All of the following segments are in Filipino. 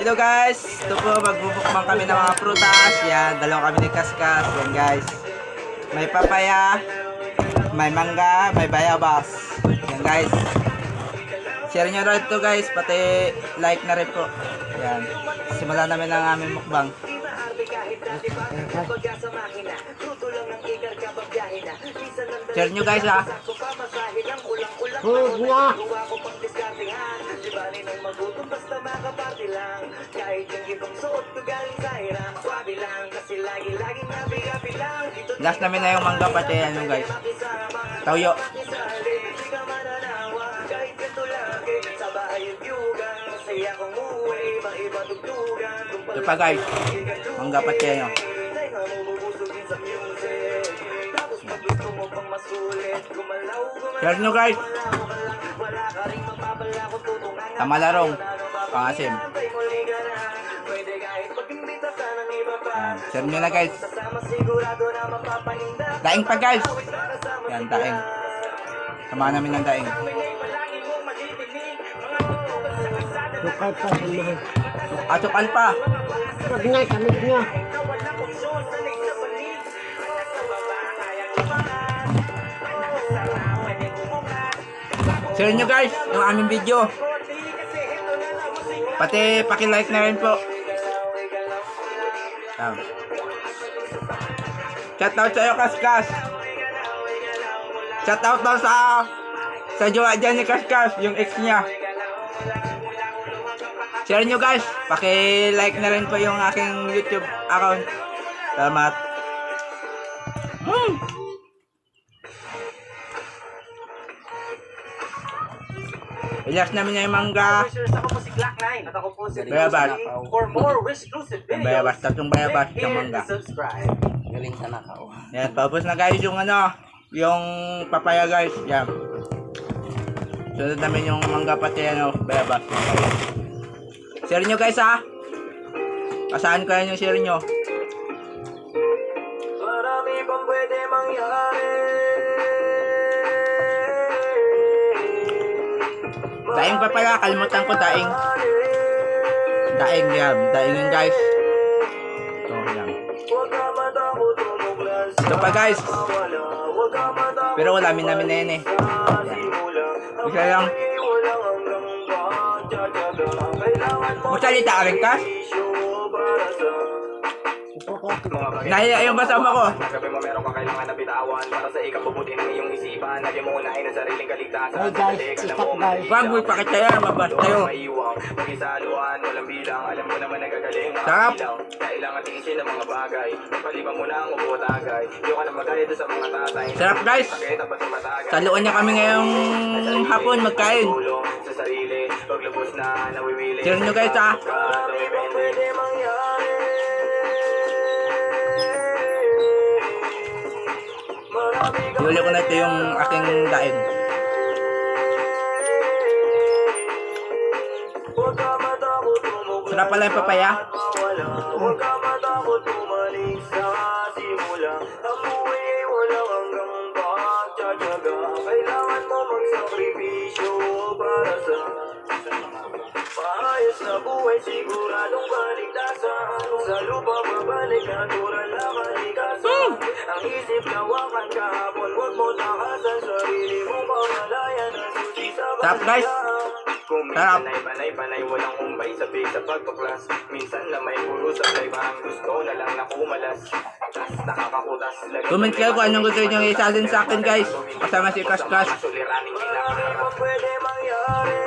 Hello guys, ito po magbubukbang kami ng mga prutas. Yan, dalawa kami ni Kaskas. Yan guys, may papaya, may mangga, may bayabas. Yan guys, share nyo rin ito guys, pati like na rin po. Yan, simulan namin ang aming mukbang. Share nyo guys ha. Huwag na. Last namin na yung mangga pati ano guys, tawyo. Ito pa guys, mangga pati ano. Share nyo guys. Tamalarong pangasim. Share nyo na guys. Daing pa guys. Yan, daing. Samahan namin ng daing. Sukal pa sa mga. Asukan pa. Huwag na, kamit nyo. Share nyo guys yung aming video. Pati paki-like na rin po. Shout out sa'yo Kaskas. Shout out daw sa jowa dyan ni Kaskas, yung ex niya. Share nyo guys, paki-like na rin po yung aking YouTube account. Salamat. Ilas namin na yung mangga. Bayabas. Bayabas, tatlong bayabas yung mangga. Galing sa nakaw. Yan, tapos na guys yung ano, yung papaya guys. Yan. Sunod namin yung mangga pati ano, bayabas. Share nyo guys ha. Kasaan ko yan yung share nyo. Marami pang pwede mangyari. Daing pa pala, kalimutan ko daing. Daing yan, daing yun guys. Ito yan. Ito pa guys. Pero wala namin na yun eh. Yan. Isa lang. Magsalita ka rin ka? Nahiya yung kasama ko. Sabi mo meron kang kailangan na bitawan para sa ikabubuti ng iyong isipan. Lagyan mo unahin ang sariling kaligtasan. Hey guys, sikat guys. Wag mo ipakita yan, mabas tayo. Maiwang, mag-isaluan, walang bilang. Alam mo naman nagagaling. Sarap. Kailangan tingin ng mga bagay. Paliban mo na ang ubutagay. Hindi ka na magaya doon sa mga tatay. Sarap guys. Saluan niya kami ngayong hapon magkain. Sa sarili, paglubos na nawiwili. Share nyo guys ha. Huli ko na ito yung aking daing. Sarap pala yung papaya. Huwag ka matakot tumaling sa simula. Ang buhay ay walang hanggang pagtsatsaga. Kailangan mo magsakripisyo para sa maayos na buhay. Siguradong kaligtasan. Sa lupa babalik natural na kalikasan. Ang isip lawakan kahapon. Huwag mo takasan sarili mo pamalayan. Ang susi sa Sarap guys. kung Sarap. minsan ay panay, walang kumbay sabik sa pagtuklas. Minsan na may puro sa play, parang gusto na lang na kumalas. Tas nakakakutas. Comment kayo kung anong gusto nyo isalin sa akin guys. Kasama si Kaskas. Suliraning kinakaharap. Pwede mangyari.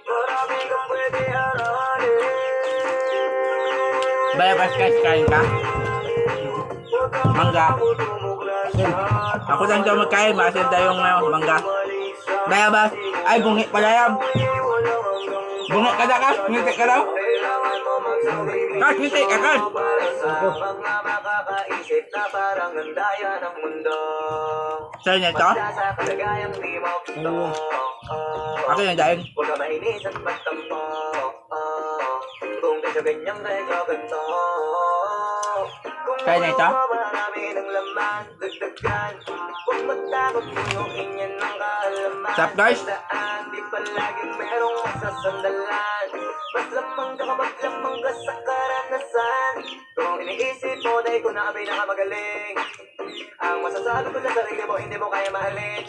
Marami kang pwede aranin. Bayabas guys, kain ka? Mangga. Ako lang daw magkain, maasin tayong mangga. Bayabas. Ay, bungi pala yan. Bungi ka na Kas, ngiti ka daw. Kas, ngiti ka Kas. Mga makakaisip na parang nandaya ng mundo. Sa'yo niya ito? Sa kalagayang di mo gusto. Ako yung daing. Huwag ka mainis at magtampo. Kung kaya ganyang medyo ganito. Kung Kaya na ito? Marami ng laman, dagdagan. Huwag matakot, pinuin yan ng kaalaman. What's up, guys? Tandaan, di palaging merong masasandalan. Mas lamang ka kapag lamang ka sa karanasan. Kung iniisip mo, dahil ko na ang pinakamagaling. Ang masasabi ko sa sarili mo, hindi mo kaya mahalin.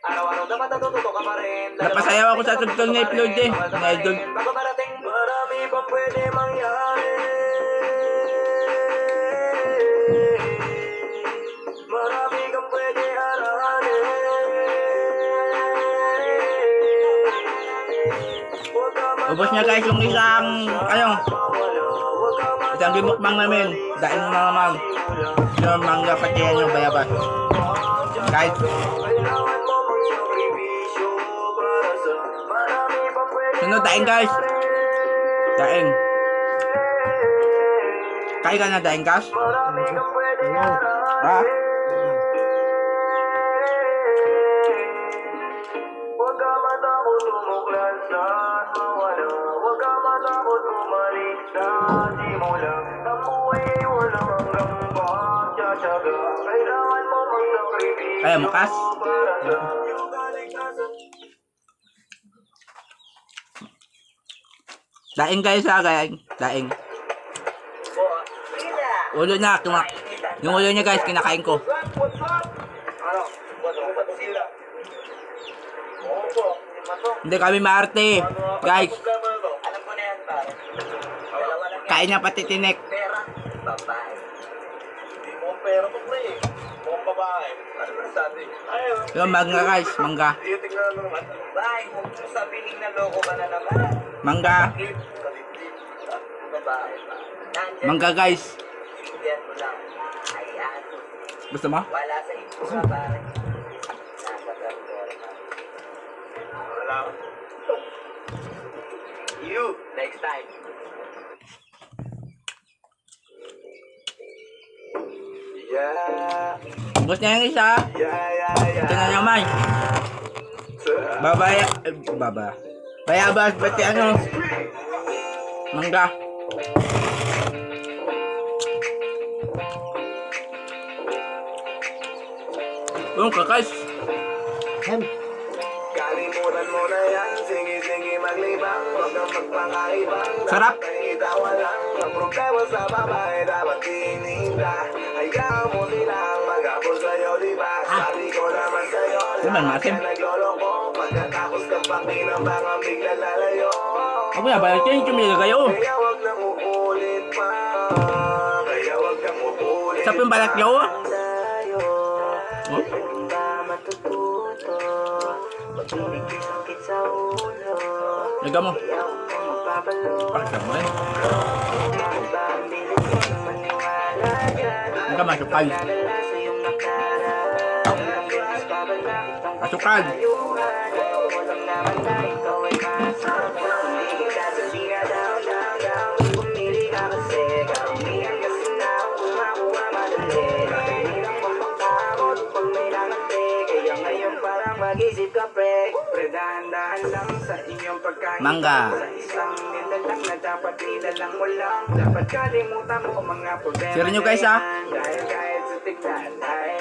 Araw-araw dapat natututo ka pa rin. Napasayaw ako sa tugtog ni Floyd eh. Na idol. Bago marating, marami pang pwede mangyari. Marami kang pwede harahanin. Huwag ka Ubos niya guys yung isang, ano, mawala, huwag ka isang bimukbang namin. Dahil mo naman. Yung mangga pati yan yung bayabas. Guys, kailangan mo magsakripisyo para sa marami pang pwede sunod daing guys. Daing. Kaya ka na daing guys? marami kang pwede Ayan. Ha? Huwag ka matakot tumuklas at mawala. Huwag ka matakot bumalik sa simula. Ang buhay ay walang hanggang pagtsatsaga. Kailangan mo magsakripisyo Kaya mo, Kas? para sa iyong kaligtasan. Daing guys ha, daing. Daing. Ulo niya, yung ulo niya guys, kinakain ko. Ano? What's sila? Oo po. Hindi kami maarte. Guys, Alam ko na yan, pare. Dalawa lang yan. kain niya pati tinik. Pera, babae. Hindi mo ang pera to, pre. Mukhang babae. Ano na sabi? Ayun. Yung mangga guys, mangga. Iyo, tingnan mo naman. Babae, huwag mo sabihin na loko ka na naman. Mangga. Kalipit. Babae pa. Nandyan, Mangga guys. sindihan mo lang. Ayan. Gusto mo? Wala sa itsura, pare. Nasa gargora ka. Wala. You, next time. Yeah, Gusto niya yung isa. yeah. Tingnan niyo man. Babaya. Baba. Bayabas, pati ano. Mangga. Kakas. Hem. Kalimutan mo na yan, sige maglibang, huwag kang magpakaibang. Sarap. Dapat ay itawa lang, ang problema sa babae dapat tininda. Hayaan mo silang mag-apol sa'yo, diba? Sabi ko naman sa'yo, Diba, lahat Masim? ka nagloloko. Pagkatapos ka pakinabang, bigla lalayo. Ako na, balik kayo yung tumili kayo. Kaya huwag nang uulit pa. Kaya huwag kang uulit Sa yung balat niyo. sa'yo. Oh? Ba matututo? Pag-ibig sakit sa ulo. Laga mo. Kaya huwag mo mapapalo. Pakita mo eh. Ba ang bilis mo maniwala dyan? Laga masukal. Nadala sa iyong nakaraan. Ang bilis babalakit ang Masukal. katayuan. Ayoko lang naman na ikaw ay masama. Hindi kita sabihan down. Pumili ka kasi. Karamihan kasi na kumakuha madali. Hindi lang mapakakot pag may nanante. Kaya ngayon parang mag-isip ka pre. Pre, dahan-dahan lang sa inyong pagkain. Mangga. Sa isang nilalang na dapat nilalang mo lang. Dapat kalimutan mo mga problema. Share nyo guys, ha? Dahil kahit sa tignan, ay,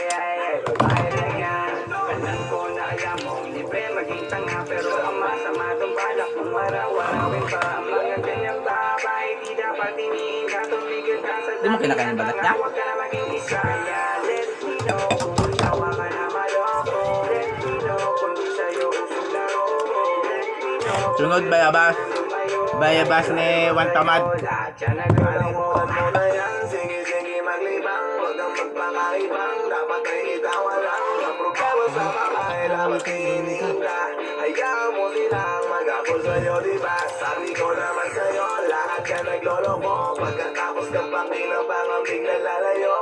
babae lang yan. Alam ko na alam mo, libre maging tanga. Pero ang masama tong balak mong warawarawin pa. Ang mga ganyang babae, di dapat iniinda. Tumigil ka sa Di mo kinakain yung balat niya? Huwag ka na maging isa. Yeah, let me know kung tawa ka na maloko. Let me know kung di sa'yo usong laro. Let me know Sunod bayabas. Bayabas ni Juan Tamad. Kalimutan mo na yan, sige maglibang. Huwag kang magpakaibang, dapat ay itawa lang. Ang problema sa babae, dapat tininda. Hayaan mo silang mag-apol sa'yo, diba? Sabi ko naman sa'yo, lahat ka nagloloko. Pagkatapos kang pakinabang, ang bigla lalayo.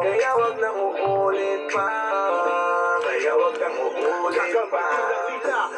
Kaya huwag nang uulit pa. Kaya huwag kang uulit pa.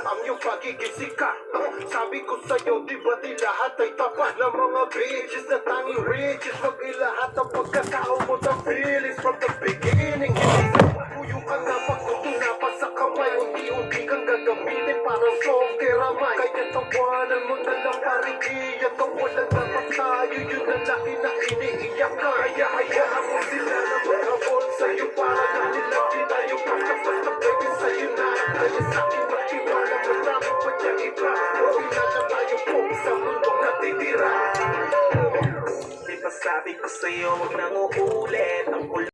Ang iyong pagiging sikat. Sabi ko sa'yo, di ba di lahat ay tapat ng mga bitches na tanging riches? Wag ilahat ang pagkatao mo the feelings from the beginning. Hindi sa pupuyo ka na pagkutuna pa sa kamay. Unti-unti kang gagamitin para sa kiramay. Kaya tawanan mo na lang parigi. At ang walang dapat tayo, yun ang laki na iniingat. umiiyak ka. Kaya hayaan mo sila na maghabol sa'yo. Para na nilang di tayo basta-basta pwede sa'yo na. Dahil sa'kin matiwala, marami pa niya iba. Huwag na lang tayo po sa mundong natitira. Di ba sabi ko sa'yo, huwag nang uulit ang